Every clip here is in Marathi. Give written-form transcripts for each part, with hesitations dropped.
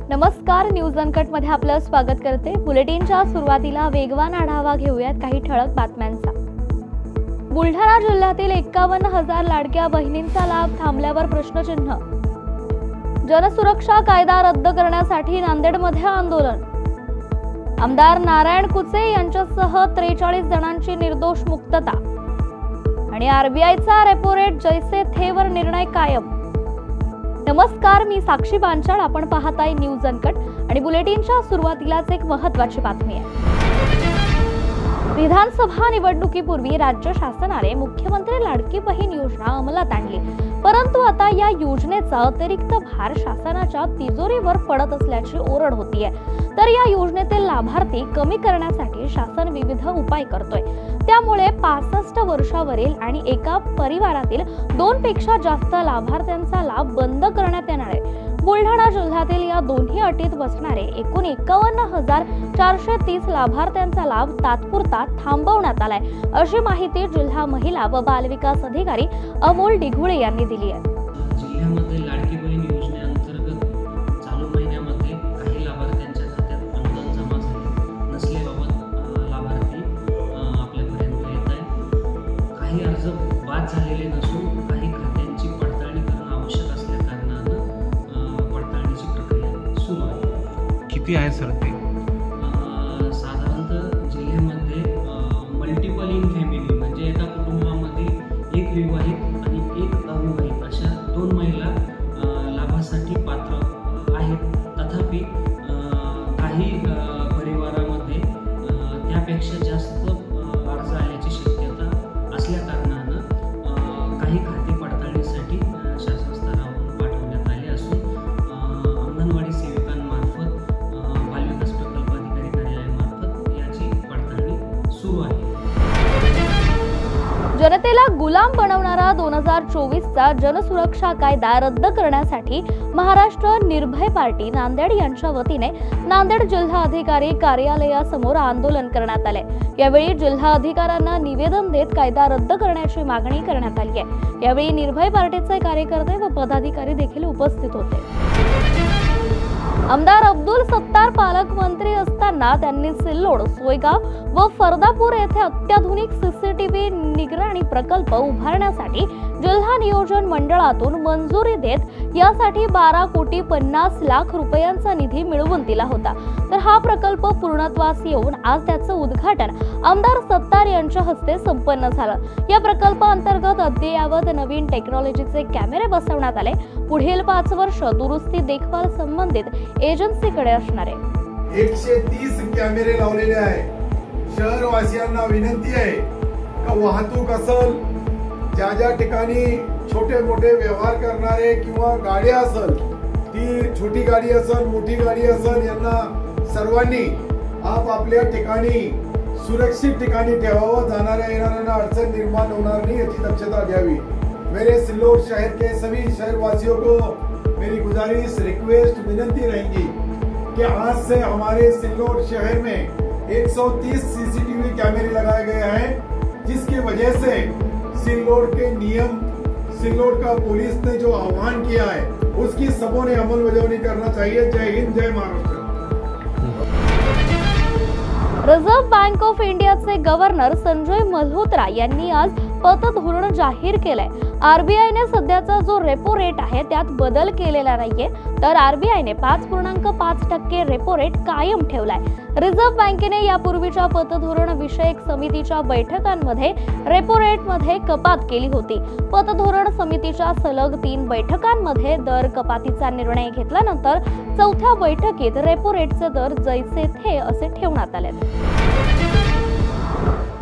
नमस्कार, न्यूज अनकट मध्ये आपलं स्वागत करते। बुलेटिनच्या सुरुवातीला वेगवान आढावा घेऊयात काही ठळक बातम्यांचा। बुलढाणा जिल्ह्यातील 51,000 लाडक्या बहिणींचा लाभ थांबल्यावर प्रश्नचिन्ह। जनसुरक्षा कायदा रद्द करण्यासाठी नांदेडमध्ये आंदोलन। आमदार नारायण कुचे यांच्यासह 43 जणांची निर्दोष मुक्तता। आणि आरबीआयचा रेपो रेट जैसे थेवर निर्णय कायम। नमस्कार, मी साक्षी बांचाळ, आपण पाहताय न्यूज अनकट आणि बुलेटिनच्या सुरुवातीलाच एक महत्त्वाची बातमी आहे। विधानसभा निवडणुकीपूर्वी राज्य शासनाने मुख्यमंत्री लाडकी बहीण योजना अंमलात आणली, परंतु आता या योजनेचा अतिरिक्त भार शासनाच्या तिजोरीवर पडत असल्याची ओरड होतीये। तर या योजनेतील लाभार्थी कमी करण्यासाठी शासन विविध उपाय करतोय। त्यामुळे 65 वर्षावरील आणि एका परिवारातील 2 पेक्षा जास्त लाभार्थ्यांचा लाभ बंद करण्यात येणार आहे। बुलढाणा जिल्ह्यातील या दोन्ही अटीत बसणारे एकूण 51,430 लाभार्थ्यांचा लाभ तात्पुरता थांबवण्यात आलाय, अशी माहिती जिल्हा महिला व बालविकास अधिकारी अमोल डिघुळे यांनी दिली आहे। जिल्ह्यामध्ये लाडकी बहीण योजनेअंतर्गत चालू महिन्यामध्ये काही लाभार्थ्यांच्या खात्यात अनुदान जमा झाले नसल्याबाबत लाभार्थी आपल्यापर्यंत येत आहे। काही अर्ज बाद झालेले नसून काही खात्यांची पडताळणी करणं आवश्यक असल्या कारणानं पडताळणीची प्रक्रिया सुरू आहे। किती आहे सर ते? साधारणतः जिल्ह्यामध्ये मल्टिपल इन फॅमिली म्हणजे एका कुटुंबामध्ये एक विवाहित आणि एक अविवाहित अशा 2 महिला लाभासाठी पात्र आहेत। तथापि काही परिवारामध्ये त्यापेक्षा जास्त अर्ज आल्याची शक्यता असल्या कारणानं काही खाते पडताळणीसाठी शासन स्तरावरून पाठवण्यात आले असून अंगणवाडी सेविकांमार्फत बालविकास प्रकल्प अधिकारी कार्यालयामार्फत याची पडताळणी सुरू आहे। जनतेला गुलाम बनवणारा 2024चा जनसुरक्षा कायदा रद्द करण्यासाठी महाराष्ट्र निर्भय पार्टी नांदेड यांच्या वतीने नांदेड जिल्हा अधिकारी कार्यालयासमोर आंदोलन करण्यात आले। यावेळी जिल्हा अधिकाऱ्यांना निवेदन देत कायदा रद्द करण्याची मागणी करण्यात आली आहे। यावेळी निर्भय पार्टीचे कार्यकर्ते व पदाधिकारी देखील उपस्थित होते। आमदार अब्दुल सत्तार पालकमंत्री असताना त्यांनी सिल्लोड, सोयगाव व फरदापूर येथे अत्याधुनिक सीसीटीव्ही निगराणी प्रकल्प उभारण्यासाठी जिल्हा नियोजन मंडळातून मंजुरी देत यासाठी 12,50,00,000 रुपयांचा निधी मिळवून दिला होता। तर हा प्रकल्प पूर्णत्वास येऊन आज त्याचं उद्घाटन आमदार सत्तार यांच्या हस्ते संपन्न झालं। या प्रकल्पाअंतर्गत अद्ययावत नवीन टेक्नॉलॉजीचे कॅमेरे बसवण्यात आले। पुढील 5 वर्ष दुरुस्ती देखभाल संबंधित एजन्सीकडे असणार आहे। 130 कॅमेरे लावलेले आहे। शहरवासियांना विनंती आहे का वाहतूक असेल, ज्या ठिकाणी छोटे मोठे व्यवहार करणारे किंवा गाडी असेल, ती छोटी गाडी असेल मोठी गाडी असेल, यांना सर्वांनी आपापल्या ठिकाणी सुरक्षित ठिकाणी ठेवावं। जाणाऱ्या येणाऱ्यांना अडचण निर्माण होणार नहीं, याची दक्षता घ्यावी। मेरे सिल्लोड शहर के सभी शहरवासियों को मेरी गुजारिश, रिक्वेस्ट, विनंती रहेगी कि आज से हमारे सिल्लोड शहर में 130 सीसीटीवी कैमरे लगाए गए हैं, जिसकी वजह से सिल्लोड के नियम, सिल्लोड का पुलिस ने जो आह्वान किया है उसकी सबों ने अमलबजावनी करना चाहिए। जय हिंद, जय महाराष्ट्र। रिझर्व्ह बँक ऑफ इंडियाचे गव्हर्नर संजय मल्होत्रा यांनी आज पतधोरण जाहीर केलंय। आरबीआयने सध्याचा जो रेपो रेट आहे त्यात बदल केलेला नाहीये, तर आरबीआयने 5.5% रेपो रेट कायम ठेवलाय। रिझर्व्ह बँकेने यापूर्वीच्या पतधोरण विषयक समितीच्या बैठकांमध्ये रेपो रेट मध्ये कपात केली होती। पतधोरण समितीच्या सलग 3 बैठकांमध्ये दर कपातीचा निर्णय घेतल्यानंतर 4थ्या बैठकीत रेपो रेटचे दर जैसे थे असे ठेवण्यात आले।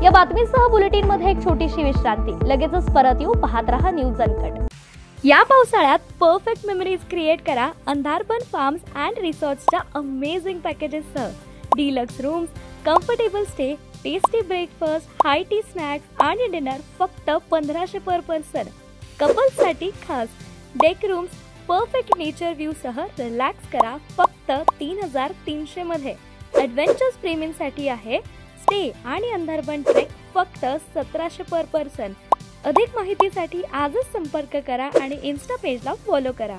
या बातमीसह बुलेटिन मध्ये एक छोटीशी विश्रांती, लगेचच परत येऊ। पाहत रहा न्यूज अनकट। या पावसाळ्यात परफेक्ट मेमरीज क्रिएट करा अंधारपन फार्म्स अँड रिसॉर्ट्सच्या अमेझिंग पॅकेजेससह। Deluxe rooms, comfortable stay, tasty breakfast, high tea snacks आणि डिनर फक्त 1500 पर पर्सन। कपल्ससाठी खास deck rooms, perfect nature view सह रिलॅक्स करा फक्त 3,300 मध्ये। ॲडव्हेंचर्स प्रेमींसाठी आहे स्टे आणि अंधारपन ट्रेक फक्त 1700 पर पर्सन। अधिक माहितीसाठी आजच संपर्क करा आणि इन्स्टा पेजला फॉलो करा।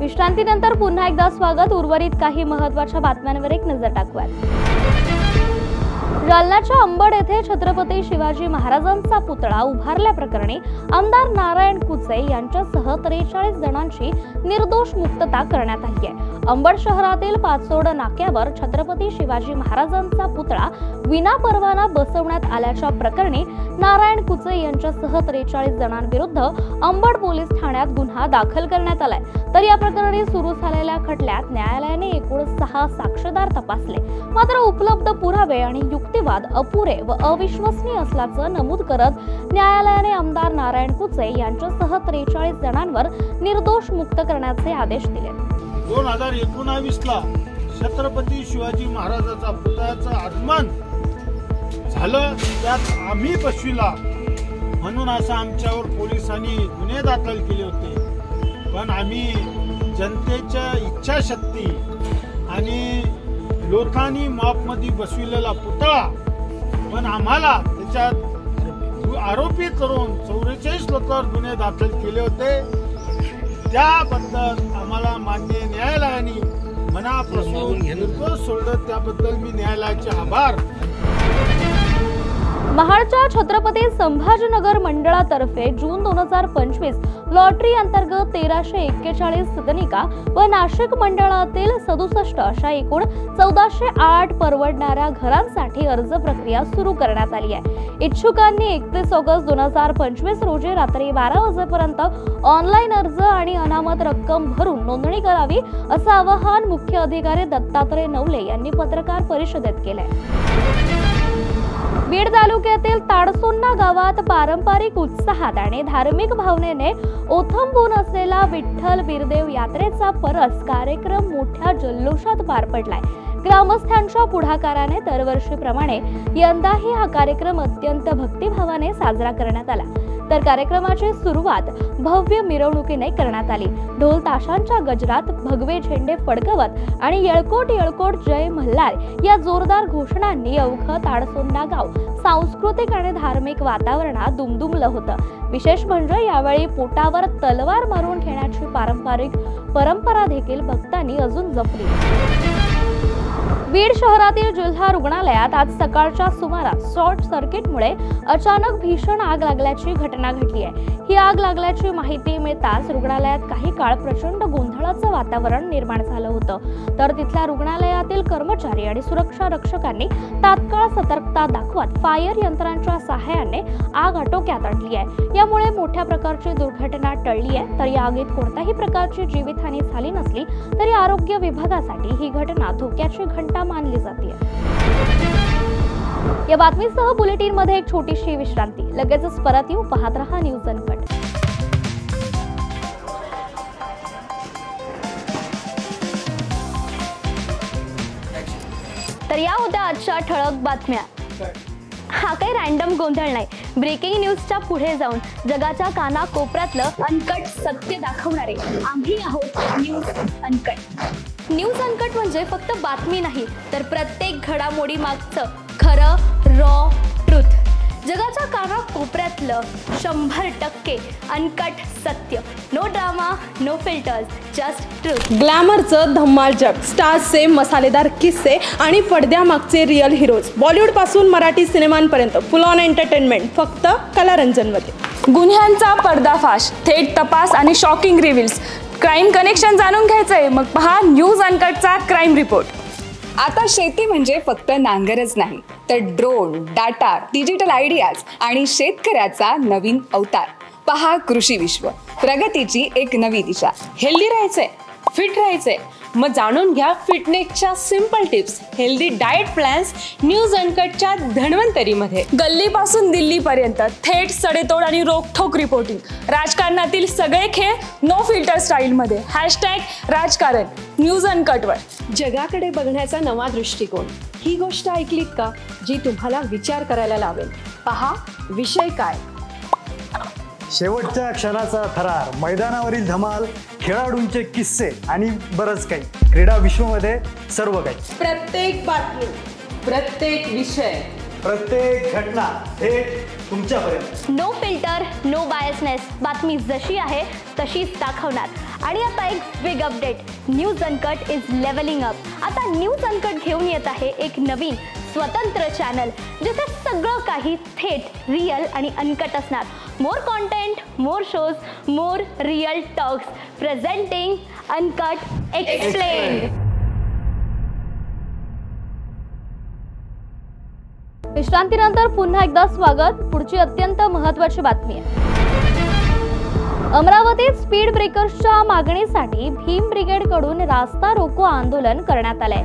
विश्रांतीनंतर पुन्हा एकदा स्वागत. उर्वरित काही महत्त्वाच्या बातम्यांवर एक नजर टाकूयात. जालन्याच्या अंबड येथे छत्रपती शिवाजी महाराजांचा पुतळा उभारल्याप्रकरणी आमदार नारायण कुचे यांच्यासह 43 जणांची निर्दोष मुक्तता करण्यात आली आहे. अंबड शहरातील पाचोड नाक्यावर छत्रपती शिवाजी महाराजांचा पुतळा विनापरवाना बसवण्यात आल्याच्या प्रकरणी नारायण कुचे यांच्यासह 43 जणांविरुद्ध अंबड पोलीस ठाण्यात गुन्हा दाखल करण्यात आलाय. तर या प्रकरणी सुरू झालेल्या खटल्यात न्यायालयाने एकूण 6 साक्षीदार तपासले. मात्र उपलब्ध पुरावे आणि युक्तिवाद अपुरे व अविश्वसनीय असल्याचं नमूद करत न्यायालयाने आमदार नारायण कुचे यांच्यासह 43 जणांवर निर्दोष मुक्त करण्याचे आदेश दिले. 2019ला छत्रपती शिवाजी महाराजांचा पुतळ्याचं आगमन झालं, त्यात आम्ही बसविला म्हणून असं आमच्यावर पोलिसांनी गुन्हे दाखल केले होते. पण आम्ही जनतेच्या इच्छाशक्ती आणि लोकांनी मॉपमध्ये बसविलेला पुतळा, पण आम्हाला त्याच्यात आरोपी करून 44 लोकांवर गुन्हे दाखल केले होते. त्याबद्दल आम्हाला माननीय न्यायालयाने मनापासून निर्दोष सोडलं, त्याबद्दल मी न्यायालयाचे आभार. महाडच्या छत्रपती संभाजीनगर मंडळातर्फे जून 2025 लॉटरी अंतर्गत 1341 सदनिका व नाशिक मंडळातील 67 अशा एकूण 1408 परवडणाऱ्या घरांसाठी अर्ज प्रक्रिया सुरू करण्यात आली आहे. इच्छुकांनी 31 ऑगस्ट 2025 रोजी रात्री 12 वाजेपर्यंत ऑनलाईन अर्ज आणि अनामत रक्कम भरून नोंदणी करावी असं आवाहन मुख्य अधिकारी दत्तात्रय नवले यांनी पत्रकार परिषदेत केलंय. बीड तालुक्यातील ताडसोन्ना गावात पारंपरिक उत्साहात आणि धार्मिक भावनेने ओथंबून असलेला विठ्ठल बिरदेव यात्रेचा परस कार्यक्रम मोठ्या जल्लोषात पार पडलाय. ग्रामस्थांच्या पुढाकाराने दरवर्षीप्रमाणे यंदाही हा कार्यक्रम अत्यंत भक्तिभावाने साजरा करण्यात आला. तर कार्यक्रमाची सुरुवात भव्य मिरवणुकीने करण्यात आली. ढोल ताशांच्या गजरात भगवे झेंडे फडकवत आणि येळकोट येळकोट जय मल्हार या जोरदार घोषणांनी अवघं ताडसोन्ना गाव सांस्कृतिक आणि धार्मिक वातावरणात दुमदुमलं होतं. विशेष म्हणजे यावेळी पोटावर तलवार मारून घेण्याची पारंपरिक परंपरा देखील भक्तांनी अजून जपली. बीड शहरातील जिल्हा रुग्णालयात आज सकाळच्या सुमारास शॉर्ट सर्किटमुळे अचानक भीषण आग लागल्याची घटना घडली आहे. ही आग लागल्याची माहिती मिळताच रुग्णालयात काही काळ प्रचंड गोंधळाचं वातावरण निर्माण झालं होतं. तर तिथल्या रुग्णालयातील कर्मचारी आणि सुरक्षा रक्षकांनी तात्काळ सतर्कता दाखवत फायर यंत्रांच्या सहाय्याने आग आटोक्यात आणली आहे. यामुळे मोठ्या प्रकारची दुर्घटना टळली आहे. तर या आगीत कोणत्याही प्रकारची जीवितहानी झाली नसली तरी आरोग्य विभागासाठी ही घटना धोक्याची घंटा मानली जाते. या बातमीसह बुलेटिन मध्ये एक छोटीशी विश्रांती. लगेचच परत येऊ. पाहत रहा न्यूज अनकट. तर या होत्या आजच्या ठळक बातम्या. हा काही रॅन्डम गोंधळ नाही. ब्रेकिंग न्यूजच्या पुढे जाऊन जगाच्या कानाकोपऱ्यातलं अनकट सत्य दाखवणारे आम्ही आहोत न्यूज अनकट. न्यूज अनकट म्हणजे फक्त बातमी नाही, तर प्रत्येक घडामोडी मागचं खरं रॉ ट्रुथ. जगाच्या कानाकोपऱ्यातलं 100% अनकट सत्य. No drama, no filters, just truth. ग्लॅमरचं धम्माल जग, स्टार्सचे मसालेदार किस्से आणि पडद्यामागचे रिअल हिरोज. बॉलिवूड पासून मराठी सिनेमांपर्यंत फुल ऑन एंटरटेनमेंट फक्त कलारंजनमध्ये. गुन्ह्यांचा पर्दाफाश, थेट तपास आणि शॉकिंग रिव्हिल्स. क्राईम कनेक्शन जाणून घ्यायचंय? मग पहा न्यूज अनकटचा क्राईम रिपोर्ट. आता शेती म्हणजे फक्त नांगरच नाही, तर ड्रोन, डाटा, डिजिटल आयडियाज आणि शेतकऱ्याचा नवीन अवतार. पहा कृषी विश्व, प्रगतीची एक नवी दिशा. हेल्दी राहायचंय, फिट राहायचंय? मग जाणून घ्या फिटनेसच्या simple tips, healthy diet plans news अनकटच्या धन्वंतरीमध्ये. गल्लीपासून दिल्लीपर्यंत थेट सडेतोड आणि रोखठोक रिपोर्टिंग. राजकारणातील सगळे खेळ नो फिल्टर स्टाईलमध्ये. #राजकारण न्यूज अनकटवर. जगाकडे बघण्याचा नवा दृष्टिकोन. ही गोष्ट ऐकलीत का, जी तुम्हाला विचार करायला लावेल? पहा विषय काय. शेवटच्या क्षणाचा थरार, मैदानावरील धमाल, खेळाडूंचे किस्से आणि बरंच काही. क्रीडा विश्वमध्ये सर्व काही. प्रत्येक बातमी, प्रत्येक विषय, प्रत्येक घटना थेट तुमच्यापर्यंत. नो फिल्टर, नो बायसनेस, बातमी जशी आहे तशीच दाखवणार. आणि आता एक big update, News Uncut is levelling up. आता न्यूज अनकट घेऊन येत आहे एक नवीन स्वतंत्र चॅनल, जिथे सगळं काही थेट, रिअल आणि अनकट असणार. More content, more shows, more real talks. Presenting uncut explained. विश्रांतीनंतर पुन्हा एकदा स्वागत. पुढची अत्यंत महत्त्वाची बातमी आहे. अमरावतीत स्पीड ब्रेकर्सच्या मागणीसाठी भीम ब्रिगेडकडून रास्ता रोको आंदोलन करण्यात आले.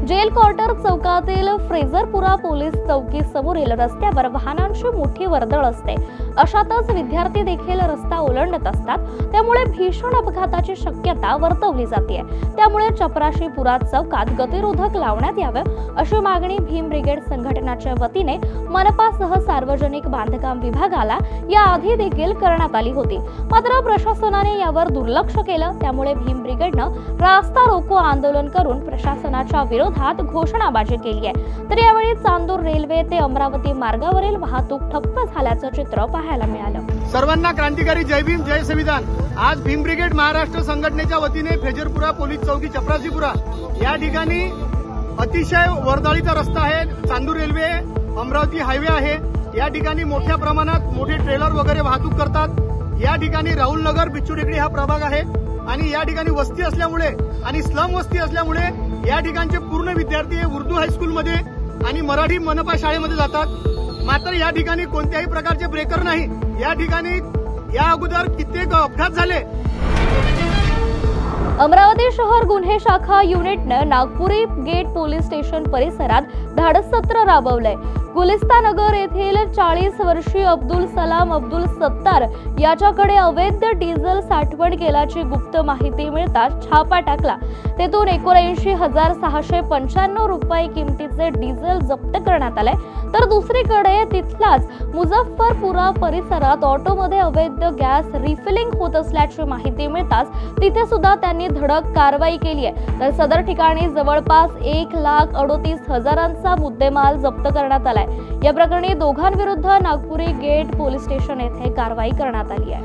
जेल क्वार्टर चौकातील फ्रेझरपुरा पोलीस चौकी समोरील रस्त्यावर वाहनांची मोठी वर्दळ असते. अशातच विद्यार्थी देखील रस्ता ओलांडत असतात, त्यामुळे भीषण अपघाताची शक्यता वर्तवली जाते. त्यामुळे चपराशीपुरा चौकात गतिरोधक लावण्यात यावं अशी मागणी भीम ब्रिगेड संघटनाच्या वतीने मनपासह सार्वजनिक बांधकाम विभागाला याआधी देखील करण्यात आली होती. मात्र प्रशासनाने यावर दुर्लक्ष केलं. त्यामुळे भीम ब्रिगेडनं रास्ता रोको आंदोलन करून प्रशासनाच्या विरोधात घोषणाबाजी केली आहे. तर यावेळी चांदूर रेल्वे ते अमरावती मार्गावरील वाहतूक ठप्प झाल्याचं चित्र पाहायला मिळालं. सर्वांना क्रांतिकारी जय भीम, जय संविधान. आज भीम ब्रिगेड महाराष्ट्र संघटनेच्या वतीने फ्रेझरपुरा पोलीस चौकी चपराशीपुरा या ठिकाणी अतिशय वर्दळीचा रस्ता आहे. चांदूर रेल्वे अमरावती हायवे आहे. या ठिकाणी मोठ्या प्रमाणात मोठे ट्रेलर वगैरे वाहतूक करतात. या ठिकाणी राहुल नगर, बिच्छू टेकडी हा प्रभाग आहे आणि या ठिकाणी वस्ती असल्यामुळे आणि स्लम वस्ती असल्यामुळे या ठिकाणचे पूर्ण विद्यार्थी उर्दू हायस्कूलमध्ये आणि मराठी मनपा शाळेमध्ये जातात. मात्र या ठिकाणी कोणत्याही प्रकारचे ब्रेकर नाही. या ठिकाणी या अगोदर कित्येक अपघात झाले. अमरावती शहर गुन्हे शाखा युनिटनं नागपुरी गेट पोलीस स्टेशन परिसरात धाडस सत्र राबवलंय. गुलिस्तानगर येथील 40 वर्षीय अब्दुल सलाम अब्दुल सत्तार याच्याकडे अवैध डिझेल साठवण केल्याची गुप्त माहिती मिळताच छापा टाकला. तेथून 79,695 रुपये किमतीचे डिझेल जप्त करण्यात आले. तर दुसरीकडे तिथलाच मुझफ्फरपुरा परिसरात ऑटोमध्ये अवैध गॅस रिफिलिंग होत असल्याची माहिती मिळताच तिथे सुद्धा त्यांनी धडक कारवाई केली आहे. तर सदर ठिकाणी जवळपास 1,38,000चा मुद्देमाल जप्त करण्यात आलाय. या प्रकरणी दोघांविरुद्ध नागपुरी गेट पोलीस स्टेशन येथे कारवाई करण्यात आली आहे.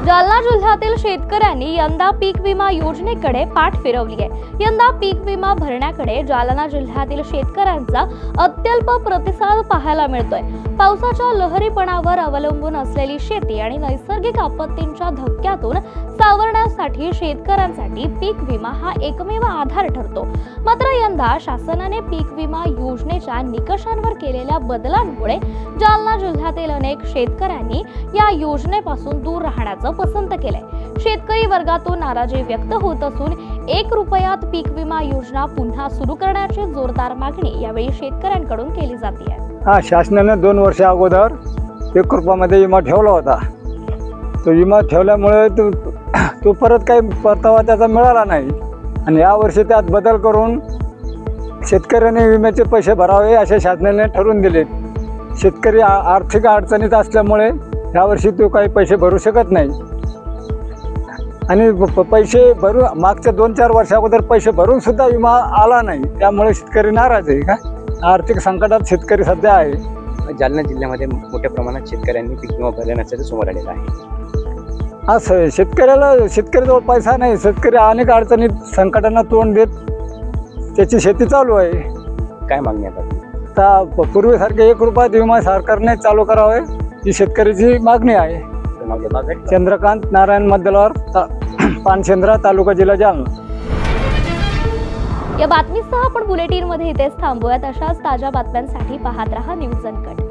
जालना जिल्ह्यातील शेतकऱ्यांनी यंदा पीक विमा योजनेकडे पाठ फिरवली आहे. यंदा पीक विमा भरण्याकडे जालना जिल्ह्यातील शेतकऱ्यांचा अत्यल्प प्रतिसाद पाहायला मिळतोय. पावसाच्या लहरीपणावर अवलंबून असलेली शेती आणि नैसर्गिक आपत्तींच्या धक्क्यातून सावरण्यासाठी शेतकऱ्यांसाठी पीक विमा हा एकमेव आधार ठरतो. मात्र यंदा शासनाने पीक विमा योजनेच्या निकषांवर केलेल्या बदलांमुळे जालना जिल्ह्यातील अनेक शेतकऱ्यांनी या योजनेपासून दूर राहण्याचं पसंत केलंय. शेतकरी वर्गातून नाराजी व्यक्त होत असून 1 रुपयात पीक विमा योजना पुन्हा सुरू करण्याची जोरदार मागणी यावेळी शेतकऱ्यांकडून केली जाते. शासनाने 2 वर्षा अगोदर 1 रुपयामध्ये विमा ठेवला होता. तो विमा ठेवल्यामुळे तो परत काही परतावा त्याचा मिळाला नाही आणि यावर्षी त्यात बदल करून शेतकऱ्यांनी विम्याचे पैसे भरावे असे शासनाने ठरवून दिले. शेतकरी आर्थिक अडचणीत असल्यामुळे यावर्षी तो काही पैसे भरू शकत नाही आणि पैसे भरू मागच्या 2-4 वर्षा अगोदर पैसे भरून सुद्धा विमा आला नाही. त्यामुळे शेतकरी नाराज आहे. का आर्थिक संकटात शेतकरी सध्या आहे. जालना जिल्ह्यामध्ये मोठ्या प्रमाणात शेतकऱ्यांनी पीक विमा भरला नसल्याचं समोर आलेलं आहे. असं शेतकऱ्याजवळ पैसा नाही. शेतकरी अनेक अडचणीत संकटांना तोंड देत त्याची शेती चालू आहे. काय मागणी आता पूर्वीसारखे 1 रुपयात विमा सरकारने चालू करावे ही शेतकऱ्याची मागणी आहे. चंद्रकांत नारायण मध्यलवार, पानशेंद्रा, तालुका जिल्हा जालना. या बातमीसह आपण बुलेटिन मध्ये इथेच थांबूयात. अशाच ताज्या बातम्यांसाठी पाहत रहा न्यूज अनकट.